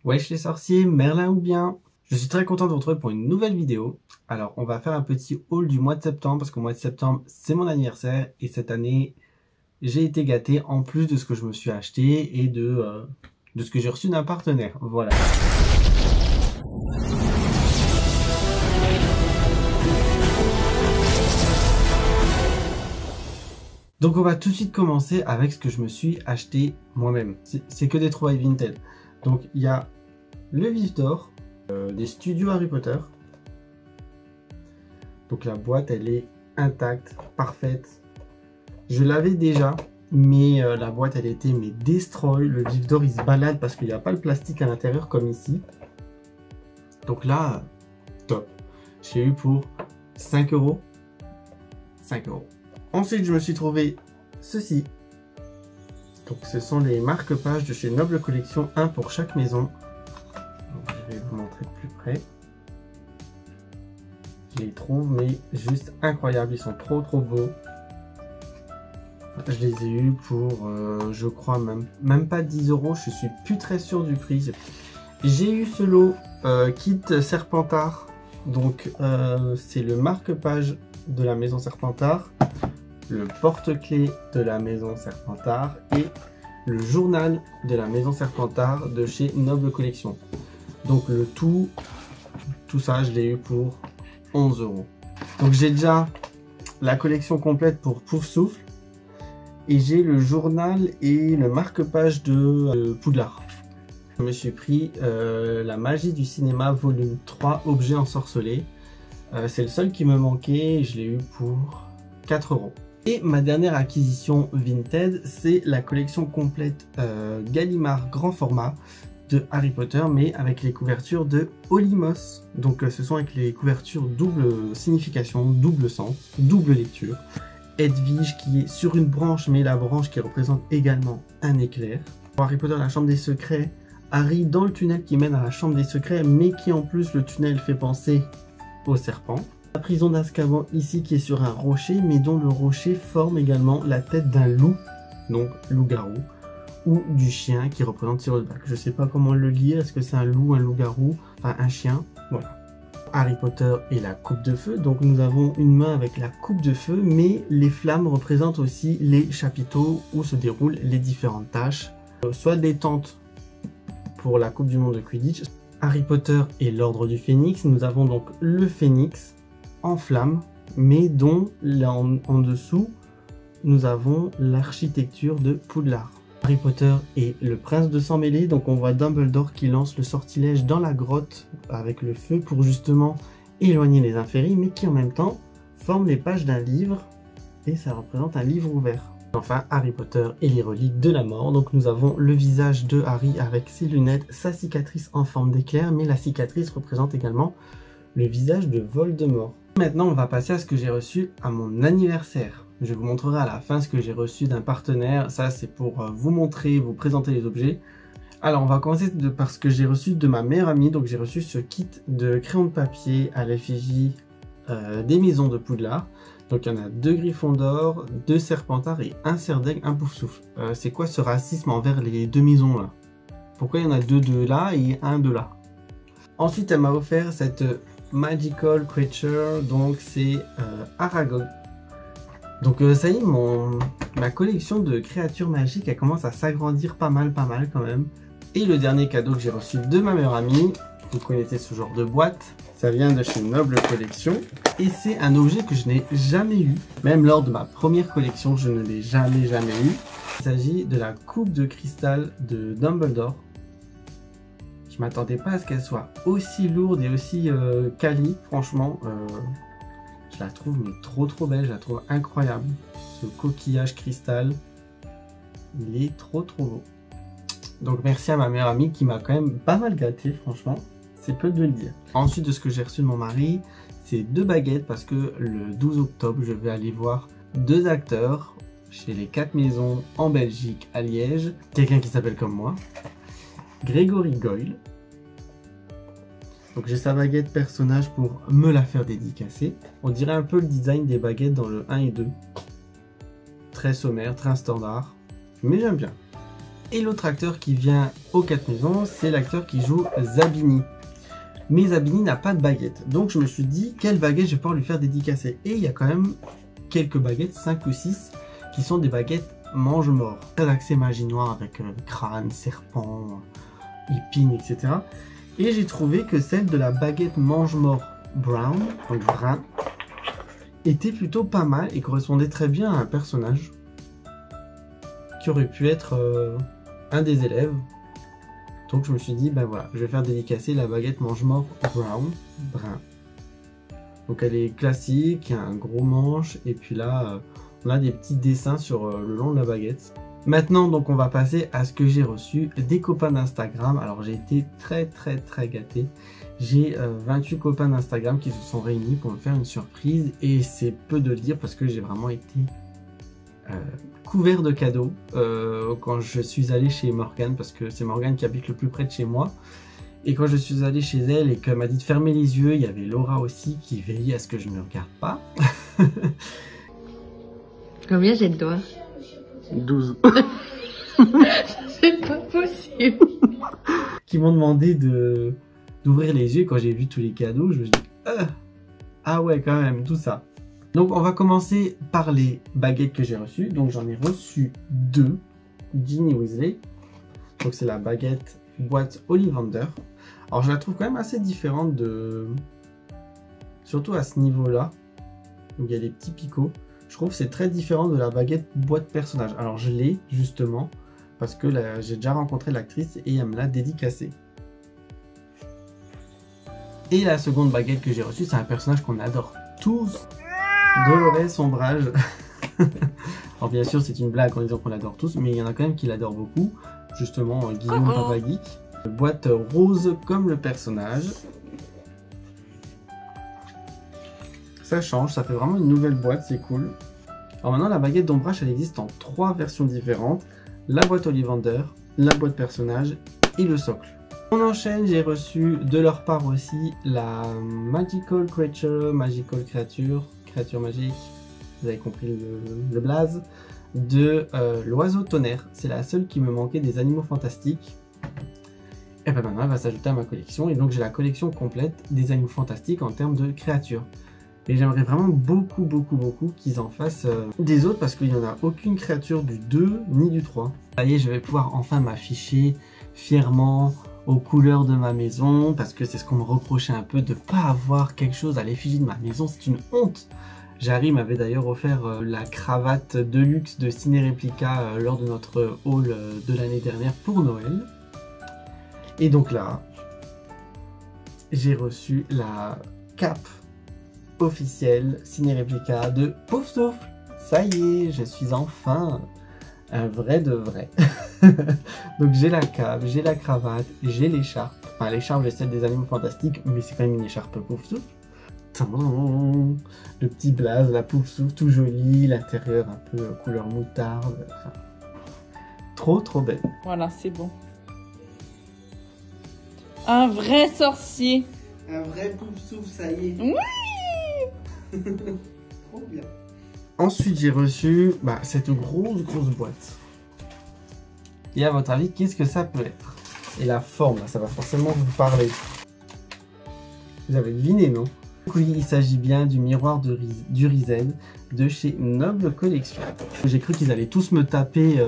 Wesh les sorciers, Merlin ou bien. Je suis très content de vous retrouver pour une nouvelle vidéo. Alors on va faire un petit haul du mois de septembre parce qu'au mois de septembre c'est mon anniversaire et cette année j'ai été gâté en plus de ce que je me suis acheté et de ce que j'ai reçu d'un partenaire. Voilà. Donc on va tout de suite commencer avec ce que je me suis acheté moi-même. C'est que des trouvailles Vinted. Donc il y a le vif d'or des studios Harry Potter. Donc la boîte elle est intacte, parfaite. Je l'avais déjà, mais la boîte elle était destroy. Le vif d'or il se balade parce qu'il n'y a pas le plastique à l'intérieur comme ici. Donc là, top. J'ai eu pour 5 €. 5 €. Ensuite, je me suis trouvé ceci. Donc, ce sont les marque-pages de chez Noble Collection, un pour chaque maison. Donc, je vais vous montrer de plus près. Je les trouve, mais juste incroyables. Ils sont trop beaux. Je les ai eus pour, je crois, même pas 10 €. Je suis plus très sûr du prix. J'ai eu ce lot kit Serpentard. Donc, c'est le marque-page de la maison Serpentard, le porte-clés de la maison Serpentard et le journal de la maison Serpentard de chez Noble Collection. Donc le tout ça je l'ai eu pour 11 €. Donc j'ai déjà la collection complète pour Poufsouffle et j'ai le journal et le marque-page de Poudlard. Je me suis pris la magie du cinéma volume 3 objets ensorcelés. C'est le seul qui me manquait et je l'ai eu pour 4 €. Et ma dernière acquisition Vinted, c'est la collection complète Gallimard grand format de Harry Potter, mais avec les couvertures de Olimos. Donc ce sont avec les couvertures double signification, double sens, double lecture. Edwige qui est sur une branche, mais la branche qui représente également un éclair. Pour Harry Potter, la chambre des secrets. Harry dans le tunnel qui mène à la chambre des secrets, mais qui en plus le tunnel fait penser au serpent. La prison d'Azkaban ici qui est sur un rocher, mais dont le rocher forme également la tête d'un loup, donc loup-garou, ou du chien qui représente Sirius Black. Je sais pas comment le lire, est-ce que c'est un loup, un loup-garou, enfin un chien, voilà. Harry Potter et la coupe de feu, donc nous avons une main avec la coupe de feu, mais les flammes représentent aussi les chapiteaux où se déroulent les différentes tâches, soit des tentes pour la coupe du monde de Quidditch. Harry Potter et l'ordre du Phénix, nous avons donc le Phénix en flamme, mais dont là en dessous nous avons l'architecture de Poudlard. Harry Potter et le prince de sang mêlé, donc on voit Dumbledore qui lance le sortilège dans la grotte avec le feu pour justement éloigner les inféris, mais qui en même temps forme les pages d'un livre et ça représente un livre ouvert. Enfin, Harry Potter et les reliques de la mort. Donc nous avons le visage de Harry avec ses lunettes, sa cicatrice en forme d'éclair, mais la cicatrice représente également le visage de Voldemort. Maintenant, on va passer à ce que j'ai reçu à mon anniversaire. Je vous montrerai à la fin ce que j'ai reçu d'un partenaire. Ça, c'est pour vous montrer, vous présenter les objets. Alors, on va commencer par ce que j'ai reçu de ma meilleure amie. Donc, j'ai reçu ce kit de crayons de papier à l'effigie des maisons de Poudlard. Donc il y en a 2 Gryffondor, 2 Serpentards et 1 Serdaigle, un Poufsouffle. C'est quoi ce racisme envers les 2 maisons là? Pourquoi il y en a 2 de là et 1 de là? Ensuite elle m'a offert cette Magical Creature, donc c'est Aragog. Donc ça y est, ma collection de créatures magiques elle commence à s'agrandir pas mal quand même. Et le dernier cadeau que j'ai reçu de ma meilleure amie, vous connaissez ce genre de boîte, ça vient de chez Noble Collection et c'est un objet que je n'ai jamais eu, même lors de ma première collection je ne l'ai jamais eu. Il s'agit de la coupe de cristal de Dumbledore. Je m'attendais pas à ce qu'elle soit aussi lourde et aussi quali, franchement je la trouve mais trop belle, je la trouve incroyable. Ce coquillage cristal, il est trop beau. Donc merci à ma meilleure amie qui m'a quand même pas mal gâté, franchement. C'est peu de le dire. Ensuite de ce que j'ai reçu de mon mari, c'est 2 baguettes parce que le 12 octobre, je vais aller voir 2 acteurs chez les 4 maisons en Belgique, à Liège. Quelqu'un qui s'appelle comme moi, Grégory Goyle. Donc j'ai sa baguette personnage pour me la faire dédicacer. On dirait un peu le design des baguettes dans le 1 et 2. Très sommaire, très standard, mais j'aime bien. Et l'autre acteur qui vient aux 4 maisons, c'est l'acteur qui joue Zabini. Mais Zabini n'a pas de baguette. Donc je me suis dit, quelle baguette je vais pouvoir lui faire dédicacer. Et il y a quand même quelques baguettes, 5 ou 6, qui sont des baguettes mange-mort. Très axé magie noire avec crâne, serpent, épines, etc. Et j'ai trouvé que celle de la baguette mange-mort brown, donc brun, était plutôt pas mal et correspondait très bien à un personnage qui aurait pu être un des élèves. Donc je me suis dit, ben voilà, je vais faire dédicacer la baguette mange-mort brown, brun. Donc elle est classique, il y a un gros manche, et puis là, on a des petits dessins sur le long de la baguette. Maintenant, donc on va passer à ce que j'ai reçu des copains d'Instagram. Alors j'ai été très gâté. J'ai 28 copains d'Instagram qui se sont réunis pour me faire une surprise, et c'est peu de le dire parce que j'ai vraiment été couvert de cadeaux quand je suis allé chez Morgane, parce que c'est Morgane qui habite le plus près de chez moi. Et quand je suis allé chez elle et qu'elle m'a dit de fermer les yeux, il y avait Laura aussi qui veillait à ce que je ne me regarde pas. Combien j'ai de doigts? 12. C'est pas possible. Qui m'ont demandé d'ouvrir les yeux. Quand j'ai vu tous les cadeaux, je me suis dit ah ouais, quand même, tout ça. Donc on va commencer par les baguettes que j'ai reçues. Donc j'en ai reçu 2. Ginny Weasley. Donc c'est la baguette boîte Ollivander. Alors je la trouve quand même assez différente de... Surtout à ce niveau-là. Donc il y a des petits picots. Je trouve que c'est très différent de la baguette boîte personnage. Alors je l'ai justement parce que j'ai déjà rencontré l'actrice et elle me l'a dédicacée. Et la seconde baguette que j'ai reçue, c'est un personnage qu'on adore tous, Dolores Ombrage. Alors bien sûr c'est une blague en disant qu'on l'adore tous, mais il y en a quand même qui l'adorent beaucoup. Justement Guillaume Papa Geek. Boîte rose comme le personnage. Ça change, ça fait vraiment une nouvelle boîte, c'est cool. Alors maintenant la baguette d'ombrage, elle existe en 3 versions différentes. La boîte Ollivander, la boîte personnage et le socle. On enchaîne, j'ai reçu de leur part aussi la Magical Creature, créature magique, vous avez compris le blaze, de l'oiseau tonnerre. C'est la seule qui me manquait des animaux fantastiques. Et ben maintenant elle va s'ajouter à ma collection, et donc j'ai la collection complète des animaux fantastiques en termes de créatures. Et j'aimerais vraiment beaucoup qu'ils en fassent des autres, parce qu'il n'y en a aucune créature du 2 ni du 3. Ça y est, je vais pouvoir enfin m'afficher fièrement aux couleurs de ma maison, parce que c'est ce qu'on me reprochait un peu de ne pas avoir quelque chose à l'effigie de ma maison, c'est une honte. Jarry m'avait d'ailleurs offert la cravate de luxe de Ciné Replica lors de notre haul de l'année dernière pour Noël. Et donc là, j'ai reçu la cape officielle Ciné Replica de Pouf Souffle. Ça y est, je suis enfin un vrai de vrai. Donc j'ai la cape, j'ai la cravate, j'ai l'écharpe. Enfin l'écharpe, j'ai celle des animaux fantastiques, mais c'est quand même une écharpe Pouf Souffle. Le petit blaze, la Pouf Souffle, tout joli, l'intérieur un peu couleur moutarde. Enfin, trop belle. Voilà, c'est bon. Un vrai sorcier. Un vrai Pouf Souffle, ça y est. Oui. Trop bien. Ensuite, j'ai reçu cette grosse boîte. Et à votre avis, qu'est-ce que ça peut être? Et la forme, là, ça va forcément vous parler. Vous avez deviné, non? Oui, il s'agit bien du miroir du Rized de chez Noble Collection. J'ai cru qu'ils allaient tous me taper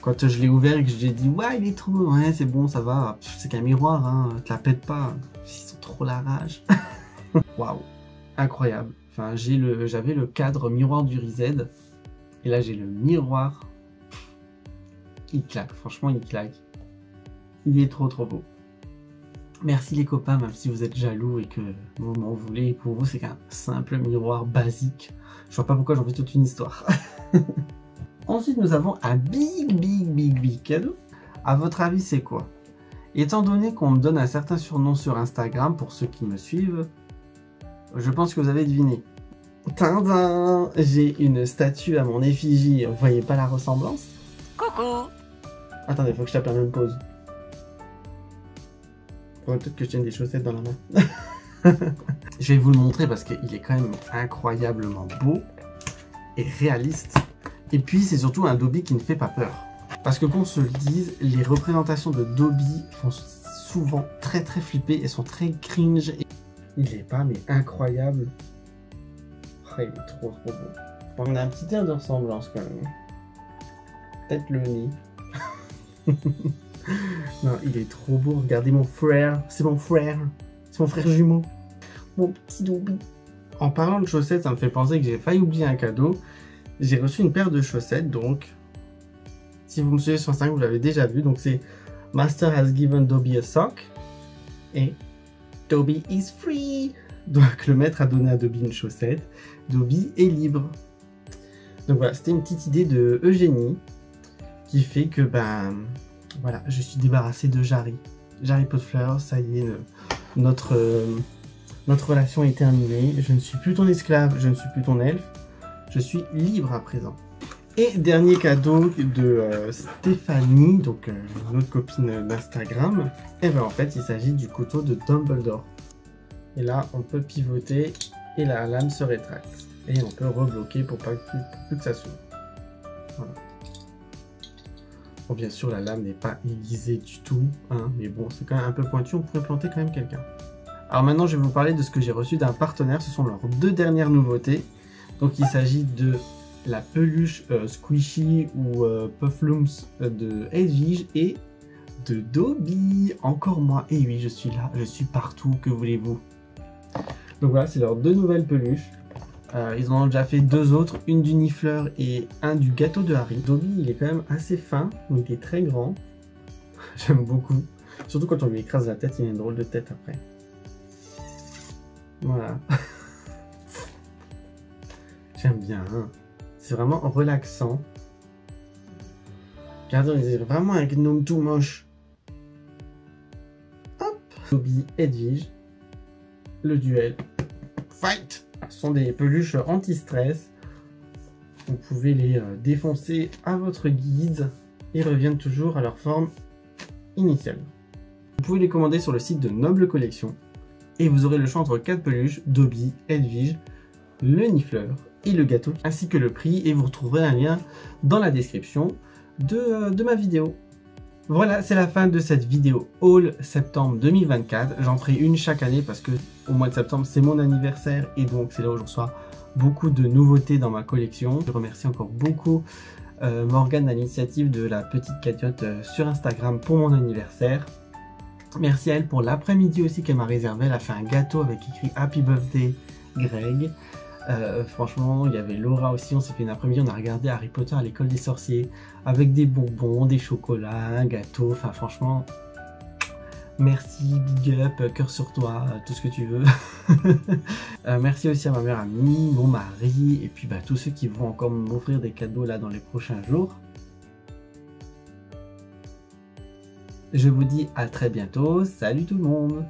quand je l'ai ouvert et que j'ai dit ouais, il est trop, ouais, c'est bon, ça va. C'est qu'un miroir, hein, te la pète pas. Ils sont trop la rage. Waouh, incroyable. Enfin, j'avais le cadre miroir du Rized et là j'ai le miroir. Il claque, franchement, il claque. Il est trop beau. Merci les copains, même si vous êtes jaloux et que vous m'en voulez, pour vous c'est qu'un simple miroir basique. Je vois pas pourquoi j'en fais toute une histoire. Ensuite nous avons un big cadeau. À votre avis c'est quoi? Étant donné qu'on me donne un certain surnom sur Instagram, pour ceux qui me suivent, je pense que vous avez deviné. Tadam! J'ai une statue à mon effigie, vous voyez pas la ressemblance? Coucou. Attendez, faut que je tape la même pause. Peut-être que je tienne des chaussettes dans la main. Je vais vous le montrer parce qu'il est quand même incroyablement beau et réaliste. Et puis c'est surtout un Dobby qui ne fait pas peur. Parce que qu'on se le dise, les représentations de Dobby font souvent très flipper et sont très cringe. Et il est pas mais incroyable. Oh, il est trop beau. On a un petit air de ressemblance quand même. Peut-être le nez. Non, il est trop beau. Regardez mon frère. C'est mon frère. C'est mon frère jumeau. Mon petit Dobby. En parlant de chaussettes, ça me fait penser que j'ai failli oublier un cadeau. J'ai reçu une paire de chaussettes, donc si vous me suivez sur Instagram, vous l'avez déjà vu. Donc c'est Master has given Dobby a sock et Dobby is free. Donc le maître a donné à Dobby une chaussette. Dobby est libre. Donc voilà, c'était une petite idée de Eugénie qui fait que voilà, je suis débarrassé de Jarry. Jarry Potfleur, ça y est, notre relation est terminée. Je ne suis plus ton esclave, je ne suis plus ton elfe. Je suis libre à présent. Et dernier cadeau de Stéphanie, donc une autre copine d'Instagram. Et bien en fait, il s'agit du couteau de Dumbledore. Et là, on peut pivoter et la lame se rétracte. Et on peut rebloquer pour plus que ça s'ouvre. Voilà. Bon, bien sûr, la lame n'est pas aiguisée du tout, hein, mais bon, c'est quand même un peu pointu, on pourrait planter quand même quelqu'un. Alors maintenant, je vais vous parler de ce que j'ai reçu d'un partenaire. Ce sont leurs deux dernières nouveautés. Donc il s'agit de la peluche Squishy ou Pufflooms de Edwige et de Dobby. Encore moi, et oui, je suis là, je suis partout, que voulez-vous. Donc voilà, c'est leurs deux nouvelles peluches. Ils en ont déjà fait deux autres, une du Nifleur et un du gâteau de Harry. Dobby, il est quand même assez fin, donc il est très grand. J'aime beaucoup. Surtout quand on lui écrase la tête, il a une drôle de tête après. Voilà. J'aime bien, hein. C'est vraiment relaxant. Regardez, on est vraiment un gnome tout moche. Hop. Dobby, Edwige. Le duel. Fight. Ce sont des peluches anti-stress. Vous pouvez les défoncer à votre guise. Ils reviennent toujours à leur forme initiale. Vous pouvez les commander sur le site de Noble Collection. Et vous aurez le choix entre 4 peluches, Dobby, Edwige, le Nifleur et le gâteau, ainsi que le prix. Et vous retrouverez un lien dans la description de ma vidéo. Voilà, c'est la fin de cette vidéo haul septembre 2024. J'en ferai une chaque année parce que au mois de septembre, c'est mon anniversaire et donc c'est là où je reçois beaucoup de nouveautés dans ma collection. Je remercie encore beaucoup Morgane à l'initiative de la petite cagnotte sur Instagram pour mon anniversaire. Merci à elle pour l'après-midi aussi qu'elle m'a réservé. Elle a fait un gâteau avec écrit Happy Birthday Greg. Franchement, il y avait Laura aussi. On s'est fait une après-midi, on a regardé Harry Potter à l'école des sorciers avec des bonbons, des chocolats, un gâteau. Enfin, franchement, merci, big up, cœur sur toi, tout ce que tu veux. Merci aussi à ma meilleure amie, mon mari, et puis tous ceux qui vont encore m'offrir des cadeaux là dans les prochains jours. Je vous dis à très bientôt. Salut tout le monde!